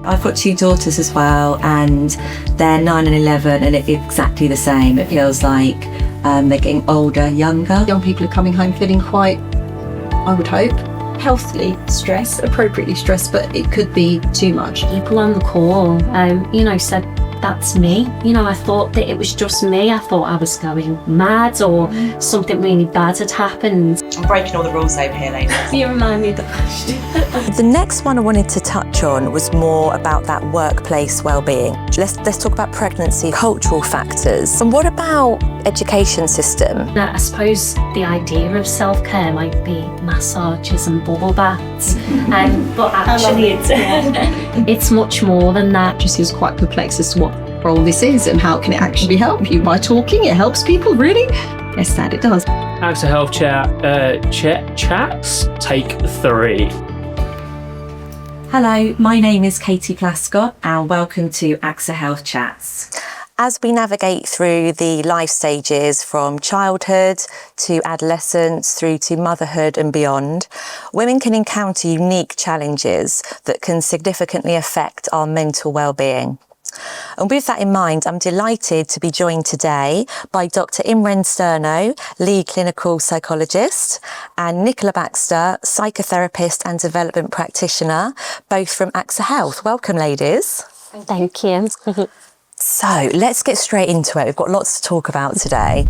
I've got two daughters as well, and they're 9 and 11, and it's exactly the same. It feels like they're getting older, younger. Young people are coming home feeling quite, I would hope, healthily stressed, appropriately stressed, but it could be too much. People on the call, said, that's me. I thought that it was just me. I thought I was going mad or something really bad had happened. I'm breaking all the rules over here, ladies. You remind me of the question. The next one I wanted to touch on was more about that workplace well-being. Let's talk about pregnancy, cultural factors. And what about education system? I suppose the idea of self-care might be massages and bubble baths, but actually it's much more than that. Just is quite perplexed as to what role this is and how can it actually help you. By talking, it helps people, really? Yes, Dad, it does. AXA Health chats, take 3. Hello, my name is Katie Plascott and welcome to AXA Health Chats. As we navigate through the life stages from childhood to adolescence through to motherhood and beyond, women can encounter unique challenges that can significantly affect our mental well-being. And with that in mind, I'm delighted to be joined today by Dr. Imren Sterno, lead clinical psychologist, and Nicola Baxter, psychotherapist and development practitioner, both from AXA Health. Welcome, ladies. Thank you. So let's get straight into it. We've got lots to talk about today.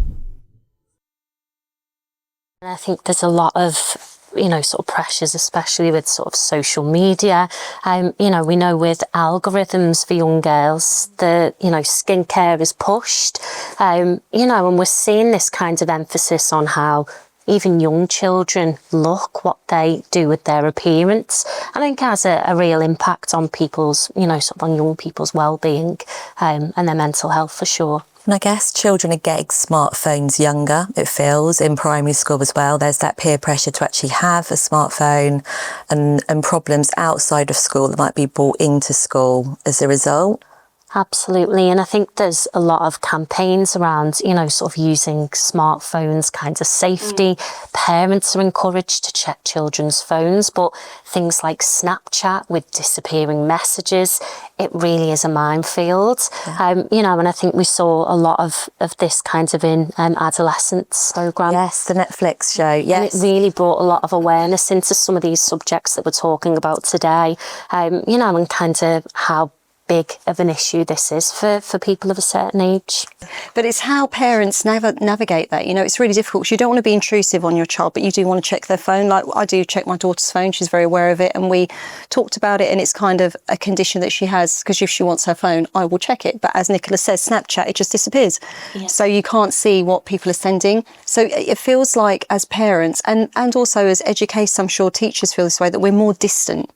I think there's a lot of sort of pressures, especially with sort of social media. We know with algorithms for young girls, skincare is pushed, and we're seeing this kind of emphasis on how even young children look, what they do with their appearance. I think has a real impact on people's, on young people's well-being and their mental health for sure. And I guess children are getting smartphones younger, it feels, in primary school as well. There's that peer pressure to actually have a smartphone and problems outside of school that might be brought into school as a result. Absolutely. And I think there's a lot of campaigns around, sort of using smartphones, kinds of safety. Parents are encouraged to check children's phones, but things like Snapchat with disappearing messages, it really is a minefield. Yeah. And I think we saw a lot of this kind of in Adolescence programme. Yes, the Netflix show, yes. And it really brought a lot of awareness into some of these subjects that we're talking about today, and kind of how big of an issue this is for people of a certain age. But it's how parents navigate that. It's really difficult. You don't want to be intrusive on your child, but you do want to check their phone. Like I do check my daughter's phone. She's very aware of it. And we talked about it, and it's kind of a condition that she has, because if she wants her phone, I will check it. But as Nicola says, Snapchat, it just disappears. Yeah. So you can't see what people are sending. So it feels like as parents and also as educators, I'm sure teachers feel this way, that we're more distant.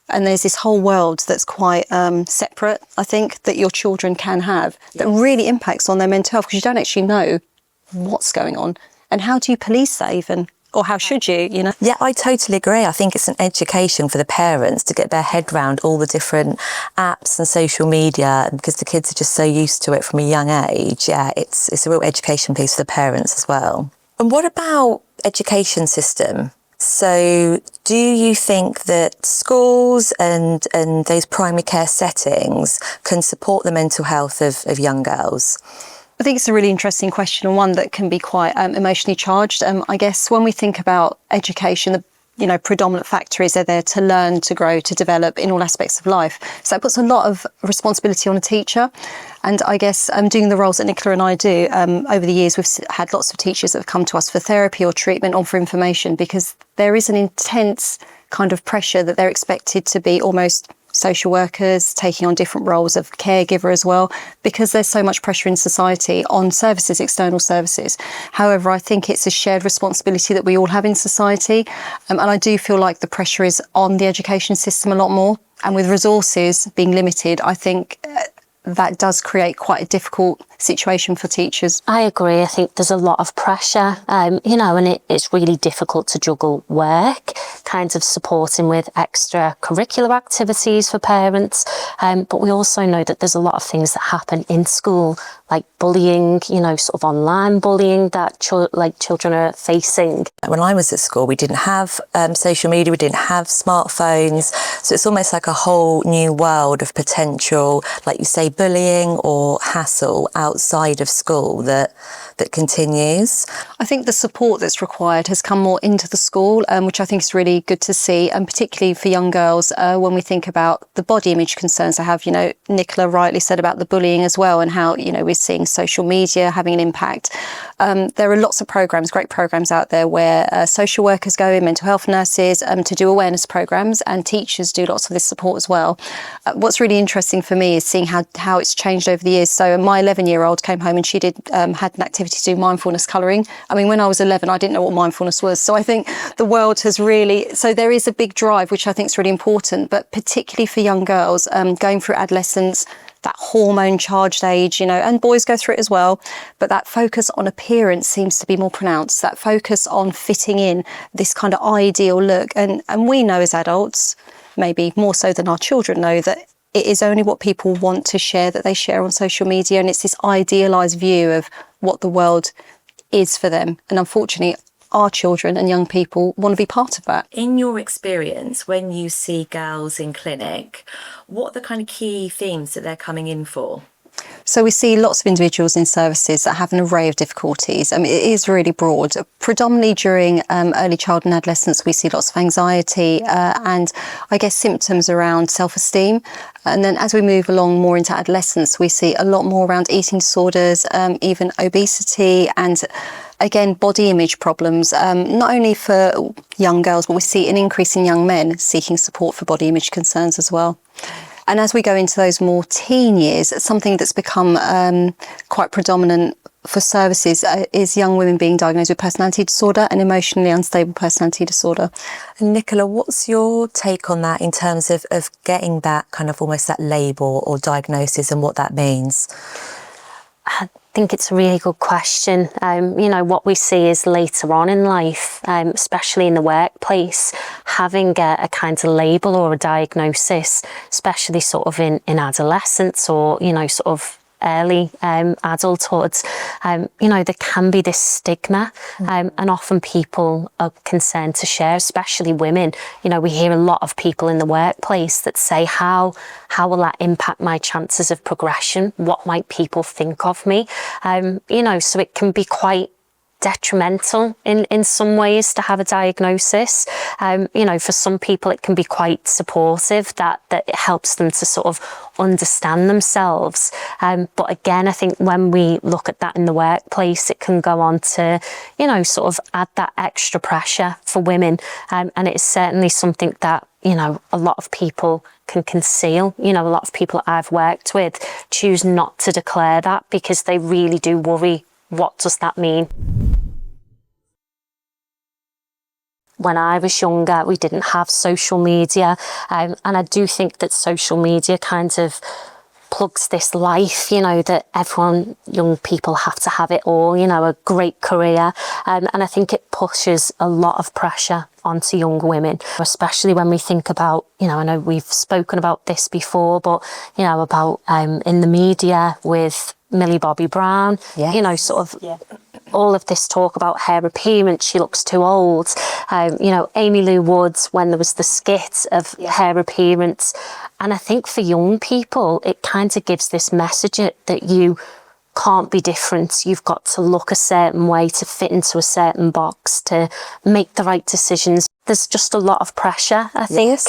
And there's this whole world that's quite separate, I think, that your children can have that really impacts on their mental health, because you don't actually know what's going on. And how do you police that even? Or how should you, Yeah, I totally agree. I think it's an education for the parents to get their head around all the different apps and social media, because the kids are just so used to it from a young age. Yeah, it's a real education piece for the parents as well. And what about education system? So do you think that schools and those primary care settings can support the mental health of young girls? I think it's a really interesting question, and one that can be quite emotionally charged. I guess when we think about education, the predominant factor is they're there to learn, to grow, to develop in all aspects of life. So it puts a lot of responsibility on a teacher. And I guess doing the roles that Nicola and I do, over the years, we've had lots of teachers that have come to us for therapy or treatment or for information, because there is an intense kind of pressure that they're expected to be almost social workers, taking on different roles of caregiver as well, because there's so much pressure in society on services, external services. However, I think it's a shared responsibility that we all have in society. And I do feel like the pressure is on the education system a lot more. And with resources being limited, I think that does create quite a difficult situation for teachers. I agree. I think there's a lot of pressure, and it's really difficult to juggle work, kind of supporting with extracurricular activities for parents. But we also know that there's a lot of things that happen in school, like bullying, sort of online bullying that children are facing. When I was at school, we didn't have social media, we didn't have smartphones. So it's almost like a whole new world of potential, like you say, bullying or hassle outside of school that continues. I think the support that's required has come more into the school, which I think is really good to see, and particularly for young girls, when we think about the body image concerns they have. Nicola rightly said about the bullying as well, and how, we're seeing social media having an impact. There are lots of programs, great programs out there where social workers go in, mental health nurses, to do awareness programs, and teachers do lots of this support as well. What's really interesting for me is seeing how it's changed over the years. So my 11-year-old came home and she had an activity to do mindfulness colouring. I mean, when I was 11, I didn't know what mindfulness was. So I think the world has really, so there is a big drive, which I think is really important, but particularly for young girls going through adolescence, that hormone charged age, and boys go through it as well. But that focus on appearance seems to be more pronounced, that focus on fitting in, this kind of ideal look. And we know as adults, maybe more so than our children know, that it is only what people want to share that they share on social media. And it's this idealised view of what the world is for them. And unfortunately, our children and young people want to be part of that. In your experience, when you see girls in clinic, what are the kind of key themes that they're coming in for? So we see lots of individuals in services that have an array of difficulties. I mean, it is really broad. Predominantly during early childhood and adolescence, we see lots of anxiety and I guess symptoms around self-esteem. And then as we move along more into adolescence, we see a lot more around eating disorders, even obesity, and again, body image problems, not only for young girls, but we see an increase in young men seeking support for body image concerns as well. And as we go into those more teen years, something that's become quite predominant for services is young women being diagnosed with personality disorder and emotionally unstable personality disorder. And Nicola, what's your take on that in terms of getting that kind of almost that label or diagnosis and what that means? I think it's a really good question. What we see is later on in life, especially in the workplace, having a kind of label or a diagnosis, especially sort of in adolescence or, sort of early adulthood, there can be this stigma, and often people are concerned to share, especially women. We hear a lot of people in the workplace that say, how will that impact my chances of progression? What might people think of me? So it can be quite detrimental in some ways to have a diagnosis. For some people it can be quite supportive, that it helps them to sort of understand themselves. But again, I think when we look at that in the workplace, it can go on to, sort of add that extra pressure for women. And it's certainly something that, a lot of people can conceal. A lot of people I've worked with choose not to declare that because they really do worry, what does that mean? When I was younger, we didn't have social media, and I do think that social media kind of plugs this life, that young people have to have it all, a great career, and I think it pushes a lot of pressure onto young women, especially when we think about, I know we've spoken about this before, but, about in the media with Millie Bobby Brown, yes. All of this talk about her appearance, she looks too old. Amy Lou Woods, when there was the skit of her appearance. And I think for young people, it kind of gives this message that you can't be different. You've got to look a certain way to fit into a certain box, to make the right decisions. There's just a lot of pressure, I think,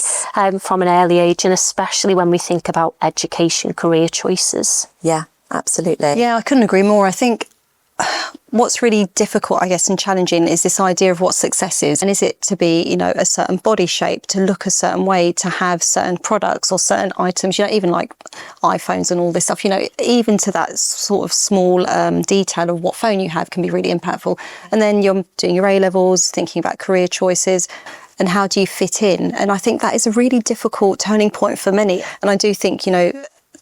from an early age, and especially when we think about education, career choices. Yeah, absolutely. Yeah, I couldn't agree more. I think what's really difficult, I guess, and challenging is this idea of what success is. And is it to be, a certain body shape, to look a certain way, to have certain products or certain items, even like iPhones and all this stuff, even to that sort of small detail of what phone you have can be really impactful. And then you're doing your A-levels, thinking about career choices. And how do you fit in? And I think that is a really difficult turning point for many. And I do think,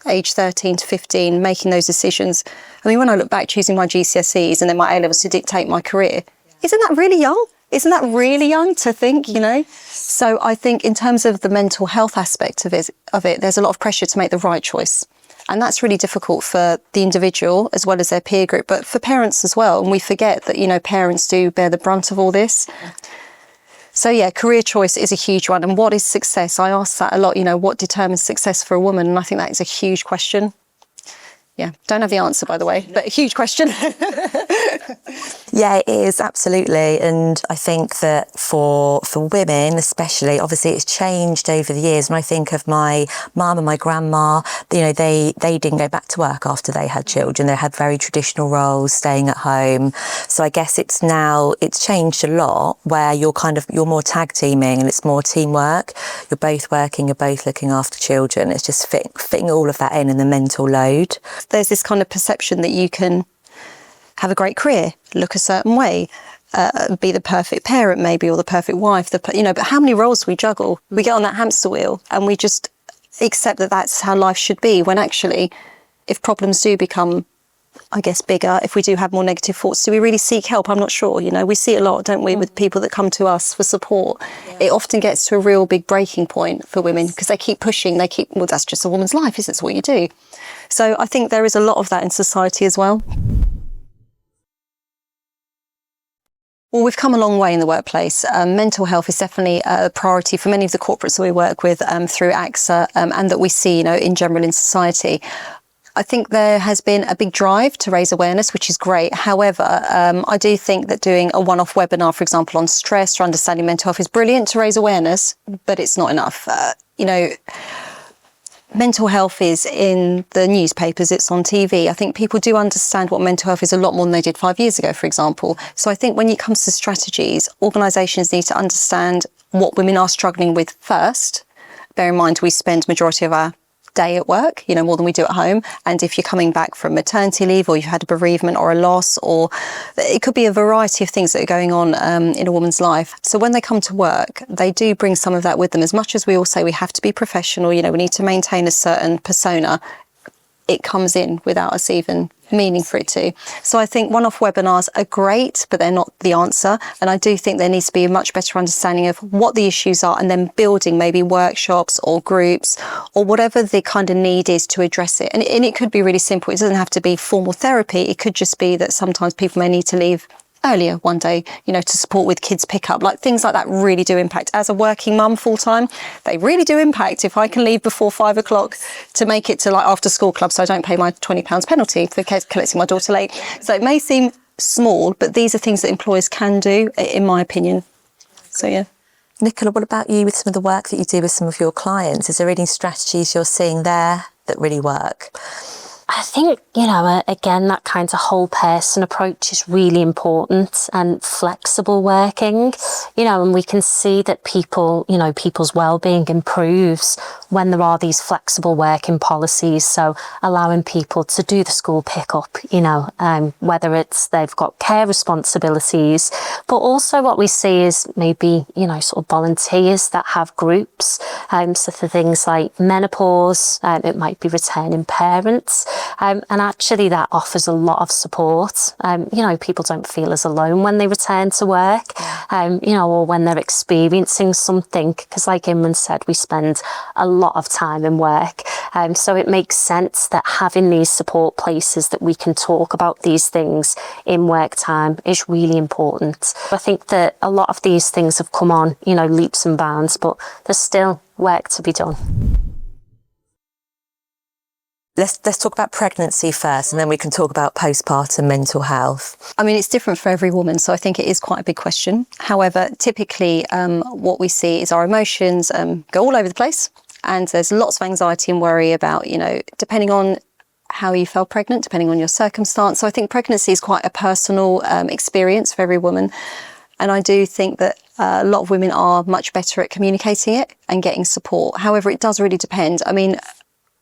age 13 to 15, making those decisions. I mean, when I look back, choosing my GCSEs and then my A-levels to dictate my career, isn't that really young? isn't that really young to think, you know? So I think in terms of the mental health aspect of it, there's a lot of pressure to make the right choice. And that's really difficult for the individual as well as their peer group, but for parents as well. And we forget that, you know, parents do bear the brunt of all this. So yeah, career choice is a huge one. And what is success? I ask that a lot, you know, what determines success for a woman? And I think that is a huge question. Yeah, don't have the answer, by the way, but a huge question. Yeah, it is, absolutely. And I think that for women especially, obviously it's changed over the years. When I think of my mum and my grandma, you know, they didn't go back to work after they had children. They had very traditional roles, staying at home. So I guess it's changed a lot, where you're more tag teaming and it's more teamwork. You're both working, you're both looking after children. It's just fitting all of that in the mental load. There's this kind of perception that you can have a great career, look a certain way, be the perfect parent maybe, or the perfect wife, you know, but how many roles do we juggle? We get on that hamster wheel and we just accept that that's how life should be, when actually, if problems do become, I guess, bigger, if we do have more negative thoughts, do we really seek help? I'm not sure. You know, we see it a lot, don't we, with people that come to us for support. Yeah. It often gets to a real big breaking point for women because they keep pushing, well, that's just a woman's life, it's what you do. So I think there is a lot of that in society as well. Well, we've come a long way in the workplace. Mental health is definitely a priority for many of the corporates that we work with through AXA and that we see, you know, in general in society. I think there has been a big drive to raise awareness, which is great. However, I do think that doing a one-off webinar, for example, on stress or understanding mental health is brilliant to raise awareness, but it's not enough. You know, mental health is in the newspapers, it's on TV. I think people do understand what mental health is a lot more than they did 5 years ago, for example. So I think when it comes to strategies, organisations need to understand what women are struggling with first. Bear in mind, we spend majority of our day at work, you know, more than we do at home. And if you're coming back from maternity leave, or you've had a bereavement or a loss, or it could be a variety of things that are going on in a woman's life. So when they come to work, they do bring some of that with them. As much as we all say we have to be professional, you know, we need to maintain a certain persona, it comes in without us even meaning for it to. So I think one-off webinars are great, but they're not the answer. And I do think there needs to be a much better understanding of what the issues are, and then building maybe workshops or groups or whatever the kind of need is to address it. And it could be really simple. It doesn't have to be formal therapy. It could just be that sometimes people may need to leave earlier one day, you know, to support with kids pickup. Like things like that really do impact. As a working mum full time, they really do impact. If I can leave before 5 o'clock to make it to like after school club, so I don't pay my £20 penalty for collecting my daughter late. So it may seem small, but these are things that employers can do, in my opinion. So yeah. Nicola, what about you with some of the work that you do with some of your clients? Is there any strategies you're seeing there that really work? I think, you know, again, that kind of whole person approach is really important, and flexible working, you know, and we can see that people, you know, people's well-being improves when there are these flexible working policies. So allowing people to do the school pickup, you know, whether it's they've got care responsibilities, but also what we see is maybe, you know, sort of volunteers that have groups. So for things like menopause, it might be returning parents. And actually that offers a lot of support. You know, people don't feel as alone when they return to work, you know, or when they're experiencing something, because like Imren said, we spend a lot of time in work. So it makes sense that having these support places that we can talk about these things in work time is really important. I think that a lot of these things have come on, you know, leaps and bounds, but there's still work to be done. Let's talk about pregnancy first, and then we can talk about postpartum mental health. I mean, it's different for every woman, so I think it is quite a big question. However, typically what we see is our emotions go all over the place, and there's lots of anxiety and worry about, you know, depending on how you felt pregnant, depending on your circumstance. So I think pregnancy is quite a personal experience for every woman. And I do think that a lot of women are much better at communicating it and getting support. However, it does really depend. I mean,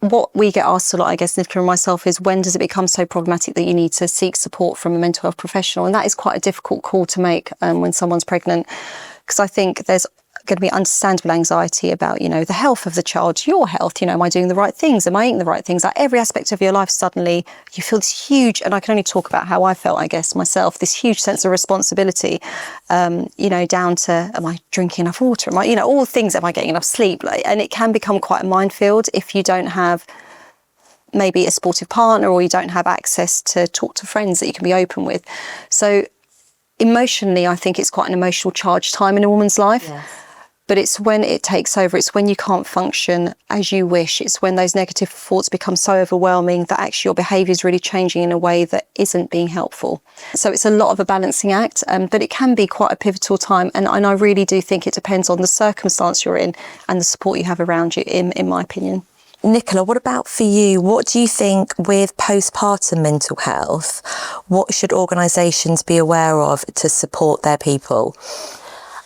what we get asked a lot, I guess, Nicola and myself, is when does it become so problematic that you need to seek support from a mental health professional? And that is quite a difficult call to make when someone's pregnant, because I think there's going to be understandable anxiety about, you know, the health of the child, your health, you know, am I doing the right things? Am I eating the right things? Like every aspect of your life, suddenly you feel this huge, and I can only talk about how I felt, I guess, myself, this huge sense of responsibility, you know, down to, am I drinking enough water? Am I, you know, all things, am I getting enough sleep? Like, and it can become quite a minefield if you don't have maybe a supportive partner, or you don't have access to talk to friends that you can be open with. So emotionally, I think it's quite an emotional charged time in a woman's life. Yes. But it's when it takes over, it's when you can't function as you wish. It's when those negative thoughts become so overwhelming that actually your behaviour is really changing in a way that isn't being helpful. So it's a lot of a balancing act, but it can be quite a pivotal time. And I really do think it depends on the circumstance you're in and the support you have around you, in my opinion. Nicola, what about for you? What do you think with postpartum mental health? What should organisations be aware of to support their people?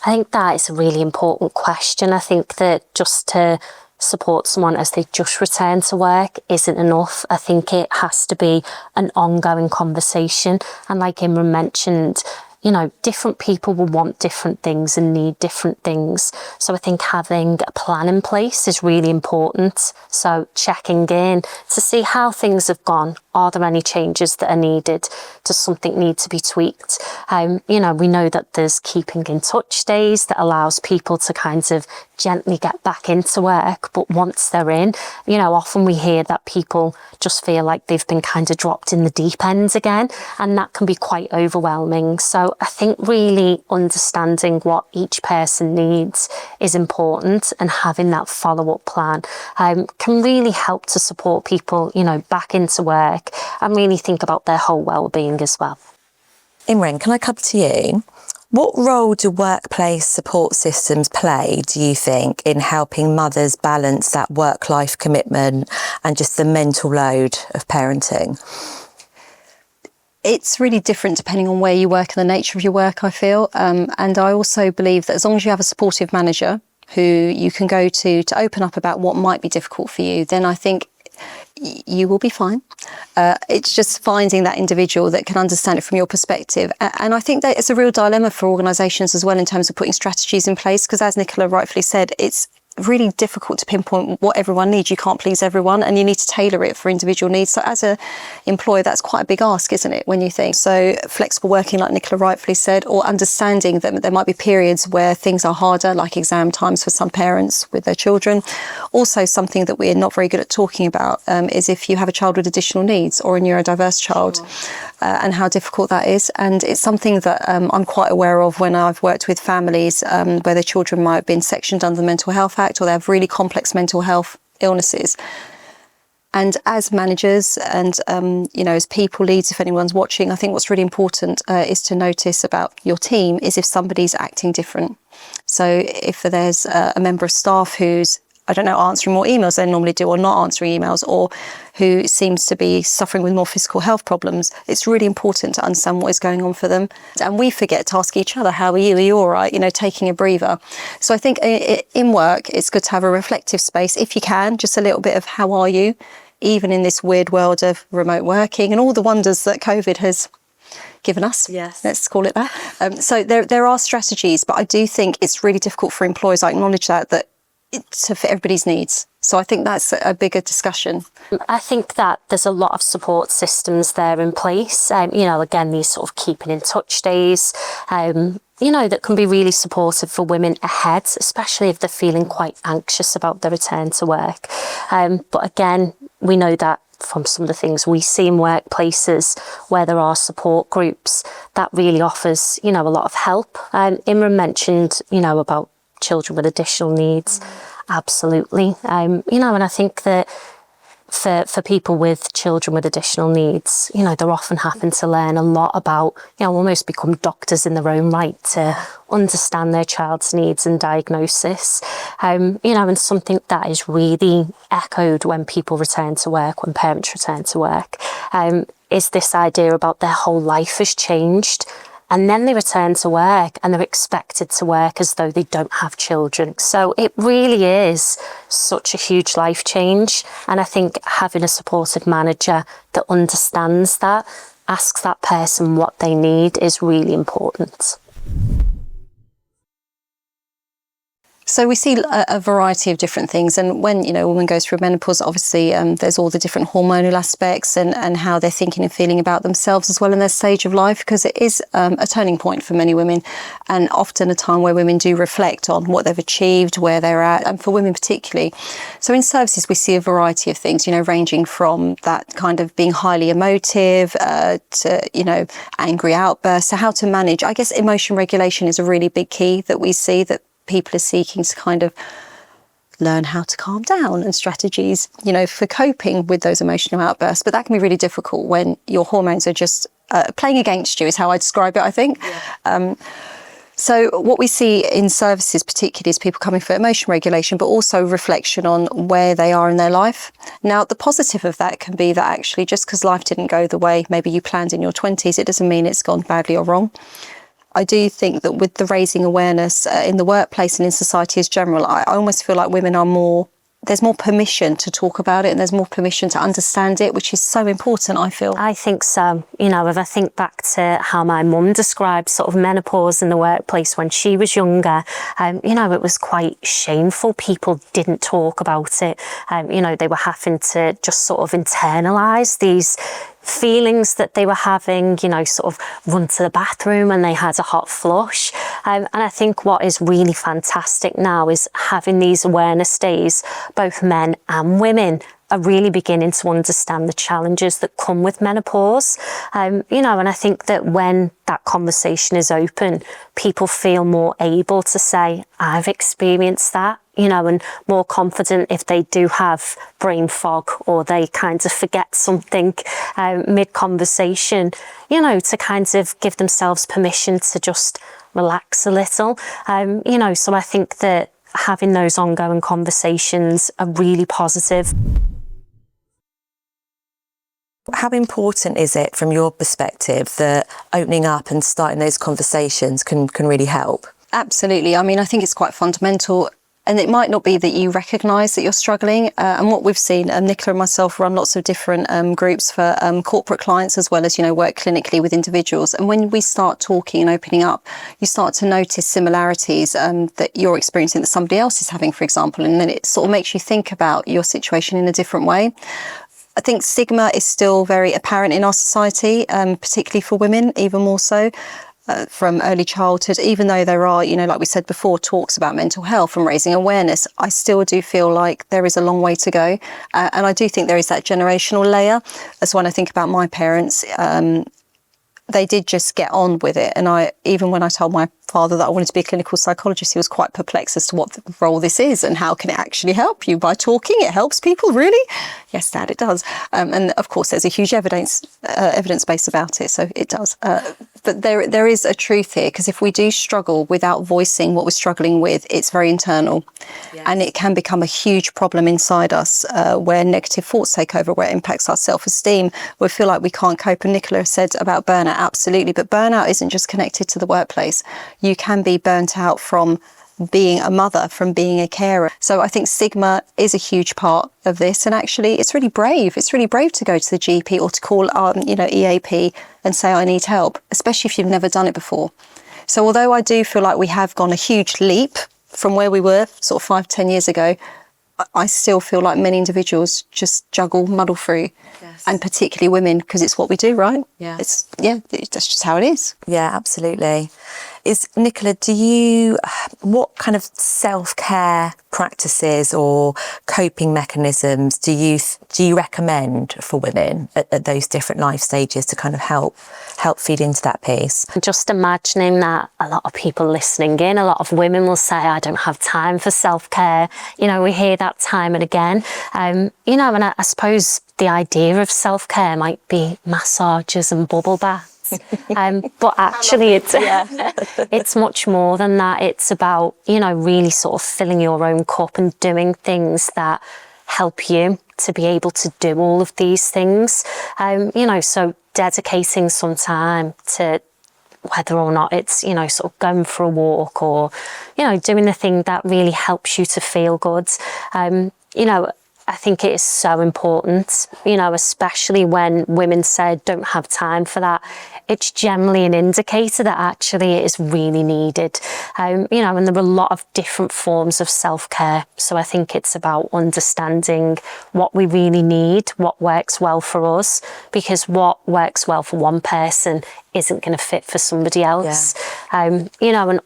I think that is a really important question. I think that just to support someone as they just return to work isn't enough. I think it has to be an ongoing conversation. And like Imren mentioned, you know, different people will want different things and need different things. So I think having a plan in place is really important. So checking in to see how things have gone. Are there any changes that are needed? Does something need to be tweaked? You know, we know that there's keeping in touch days that allows people to kind of gently get back into work. But once they're in, you know, often we hear that people just feel like they've been kind of dropped in the deep end again, and that can be quite overwhelming. So I think really understanding what each person needs is important, and having that follow-up plan can really help to support people, you know, back into work and really think about their whole well-being as well. Imren, can I come to you? What role do workplace support systems play, do you think, in helping mothers balance that work-life commitment and just the mental load of parenting? It's really different depending on where you work and the nature of your work, I feel. And I also believe that as long as you have a supportive manager who you can go to open up about what might be difficult for you, then I think you will be fine. It's just finding that individual that can understand it from your perspective. And I think that it's a real dilemma for organisations as well in terms of putting strategies in place, because as Nicola rightfully said, it's really difficult to pinpoint what everyone needs. You can't please everyone, and you need to tailor it for individual needs. So as an employer, that's quite a big ask, isn't it, when you think? So flexible working, like Nicola rightfully said, or understanding that there might be periods where things are harder, like exam times for some parents with their children. Also, something that we're not very good at talking about is if you have a child with additional needs or a neurodiverse child. Sure. And how difficult that is. And it's something that I'm quite aware of when I've worked with families where their children might have been sectioned under the Mental Health Act, or they have really complex mental health illnesses. And as managers and, you know, as people leads, if anyone's watching, I think what's really important is to notice about your team is if somebody's acting different. So if there's a member of staff who's, I don't know, answering more emails than they normally do, or not answering emails, or who seems to be suffering with more physical health problems, it's really important to understand what is going on for them. And we forget to ask each other, how are you? Are you all right? You know, taking a breather. So I think in work, it's good to have a reflective space, if you can, just a little bit of how are you, even in this weird world of remote working and all the wonders that COVID has given us. Yes. Let's call it that. So there are strategies, but I do think it's really difficult for employers. I acknowledge that to fit everybody's needs. So I think that's a bigger discussion. I think that there's a lot of support systems there in place. You know, again, these sort of keeping in touch days, you know, that can be really supportive for women ahead, especially if they're feeling quite anxious about their return to work. But again, we know that from some of the things we see in workplaces where there are support groups, that really offers, you know, a lot of help. Imren mentioned, you know, about children with additional needs. Absolutely. You know, and I think that for people with children with additional needs, you know, they're often having to learn a lot about, you know, almost become doctors in their own right to understand their child's needs and diagnosis. You know, and something that is really echoed when people return to work, when parents return to work, is this idea about their whole life has changed. And then they return to work and they're expected to work as though they don't have children. So it really is such a huge life change. And I think having a supportive manager that understands that, asks that person what they need, is really important. So we see a variety of different things, and when a woman goes through menopause, obviously there's all the different hormonal aspects and how they're thinking and feeling about themselves as well in their stage of life, because it is a turning point for many women, and often a time where women do reflect on what they've achieved, where they're at, and for women particularly. So in services we see a variety of things, ranging from that kind of being highly emotive to angry outbursts, to how to manage. I guess emotion regulation is a really big key that we see, that people are seeking to kind of learn how to calm down, and strategies, for coping with those emotional outbursts. But that can be really difficult when your hormones are just playing against you, is how I describe it, I think. Yeah. So what we see in services particularly is people coming for emotion regulation, but also reflection on where they are in their life. Now, the positive of that can be that actually just because life didn't go the way maybe you planned in your 20s, it doesn't mean it's gone badly or wrong. I do think that with the raising awareness in the workplace and in society as general, I almost feel like women are there's more permission to talk about it, and there's more permission to understand it, which is so important, I feel. I think so. If I think back to how my mum described sort of menopause in the workplace when she was younger, it was quite shameful. People didn't talk about it. They were having to just sort of internalise these feelings that they were having, sort of run to the bathroom and they had a hot flush. And I think what is really fantastic now is having these awareness days. Both men and women are really beginning to understand the challenges that come with menopause. And I think that when that conversation is open, people feel more able to say, I've experienced that, and more confident if they do have brain fog or they kind of forget something mid-conversation, to kind of give themselves permission to just relax a little. So I think that having those ongoing conversations are really positive. How important is it from your perspective that opening up and starting those conversations can really help? Absolutely. I think it's quite fundamental. And it might not be that you recognise that you're struggling. And what we've seen, Nicola and myself run lots of different groups for corporate clients, as well as, work clinically with individuals. And when we start talking and opening up, you start to notice similarities that you're experiencing that somebody else is having, for example. And then it sort of makes you think about your situation in a different way. I think stigma is still very apparent in our society, particularly for women, even more so. From early childhood, even though there are, like we said before, talks about mental health and raising awareness, I still do feel like there is a long way to go. And I do think there is that generational layer. As when I think about my parents, they did just get on with it. And even when I told my father that I wanted to be a clinical psychologist, he was quite perplexed as to what the role this is and how can it actually help you. By talking, it helps people, really? Yes, Dad, it does. And of course, there's a huge evidence base about it, so it does. But there is a truth here, because if we do struggle without voicing what we're struggling with, it's very internal. Yes. And it can become a huge problem inside us, where negative thoughts take over, where it impacts our self-esteem. We feel like we can't cope. And Nicola said about burnout, absolutely. But burnout isn't just connected to the workplace. You can be burnt out from being a mother, from being a carer. So I think stigma is a huge part of this. And actually, it's really brave. It's really brave to go to the GP or to call EAP and say, I need help, especially if you've never done it before. So although I do feel like we have gone a huge leap from where we were sort of 5-10 years ago, I still feel like many individuals just muddle through. Yes. And particularly women, because it's what we do, right? Yeah. That's just how it is. Yeah, absolutely. Nicola, what kind of self-care practices or coping mechanisms do you recommend for women at those different life stages to kind of help feed into that piece? Just imagining that a lot of people listening in, a lot of women will say, I don't have time for self-care. We hear that time and again. And I suppose the idea of self-care might be massages and bubble baths. But actually it's much more than that. It's about, really sort of filling your own cup and doing things that help you to be able to do all of these things. So dedicating some time to whether or not it's, sort of going for a walk or, doing the thing that really helps you to feel good. I think it is so important, especially when women say don't have time for that. it's generally an indicator that actually it is really needed. And there are a lot of different forms of self-care. So I think it's about understanding what we really need, what works well for us, because what works well for one person isn't going to fit for somebody else. And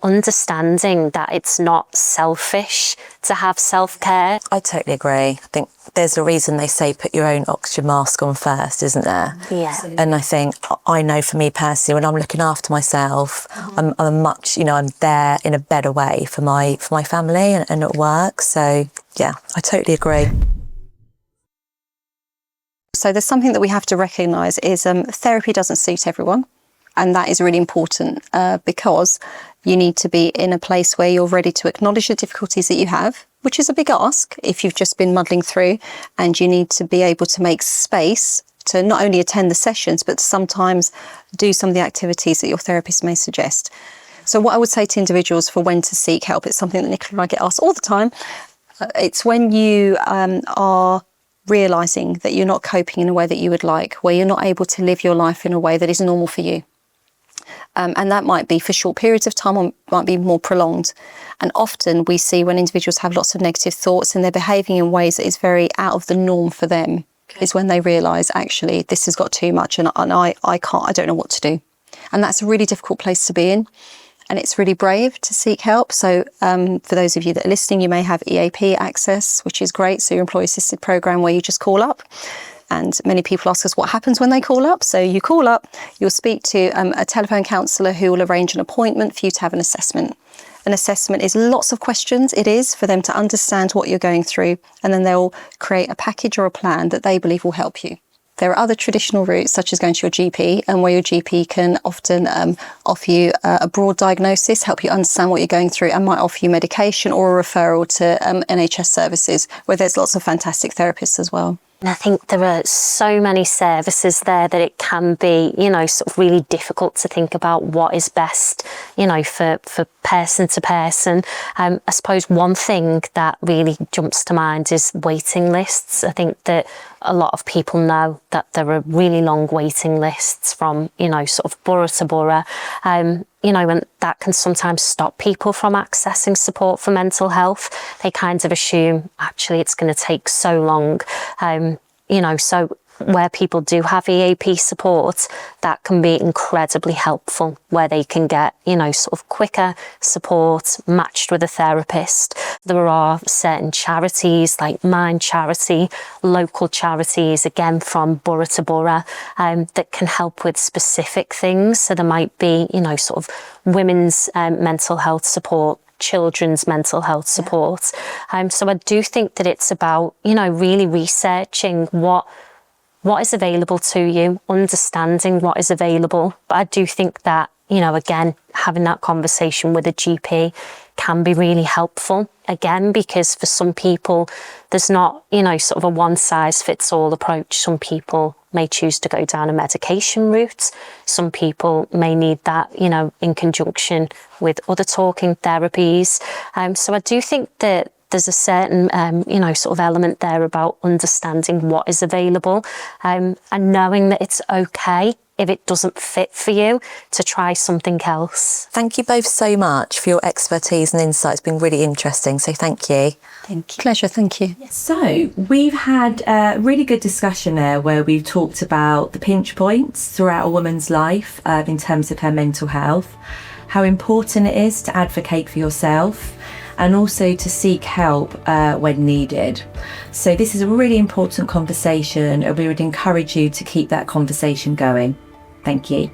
understanding that it's not selfish to have self-care. I totally agree. I think there's a reason they say put your own oxygen mask on first, isn't there? Yeah. Absolutely. And I think, I know for me personally, when I'm looking after myself, I'm much, I'm there in a better way for my family and at work. So yeah, I totally agree. So there's something that we have to recognise is therapy doesn't suit everyone. And that is really important because you need to be in a place where you're ready to acknowledge the difficulties that you have, which is a big ask if you've just been muddling through, and you need to be able to make space to not only attend the sessions, but to sometimes do some of the activities that your therapist may suggest. So what I would say to individuals for when to seek help, it's something that Nicola and I get asked all the time. It's when you are realising that you're not coping in a way that you would like, where you're not able to live your life in a way that is normal for you. And that might be for short periods of time or might be more prolonged. And often we see when individuals have lots of negative thoughts and they're behaving in ways that is very out of the norm for them, is when they realise, actually, this has got too much and I don't know what to do. And that's a really difficult place to be in. And it's really brave to seek help. So for those of you that are listening, you may have EAP access, which is great. So your employee assisted program where you just call up. And many people ask us what happens when they call up. So you call up, you'll speak to a telephone counsellor who will arrange an appointment for you to have an assessment. An assessment is lots of questions. It is for them to understand what you're going through. And then they'll create a package or a plan that they believe will help you. There are other traditional routes, such as going to your GP, and where your GP can often offer you a broad diagnosis, help you understand what you're going through, and might offer you medication or a referral to NHS services, where there's lots of fantastic therapists as well. And I think there are so many services there that it can be, sort of really difficult to think about what is best, for person to person. I suppose one thing that really jumps to mind is waiting lists. I think that a lot of people know that there are really long waiting lists from, sort of borough to borough. And that can sometimes stop people from accessing support for mental health. They kind of assume, actually, it's going to take so long. So where people do have EAP support, that can be incredibly helpful, where they can get, sort of quicker support matched with a therapist. There are certain charities like Mind Charity, local charities, again from borough to borough, that can help with specific things. So there might be, sort of women's mental health support, children's mental health support. So I do think that it's about, really researching what is available to you, understanding what is available. But I do think that, again, having that conversation with a GP can be really helpful. Again, because for some people, there's not, sort of a one size fits all approach. Some people may choose to go down a medication route. Some people may need that, in conjunction with other talking therapies. So I do think that there's a certain, sort of element there about understanding what is available, and knowing that it's okay if it doesn't fit for you to try something else. Thank you both so much for your expertise and insight. It's been really interesting, so thank you. Thank you. Pleasure, thank you. So we've had a really good discussion there where we've talked about the pinch points throughout a woman's life in terms of her mental health, how important it is to advocate for yourself, and also to seek help when needed. So this is a really important conversation, and we would encourage you to keep that conversation going. Thank you.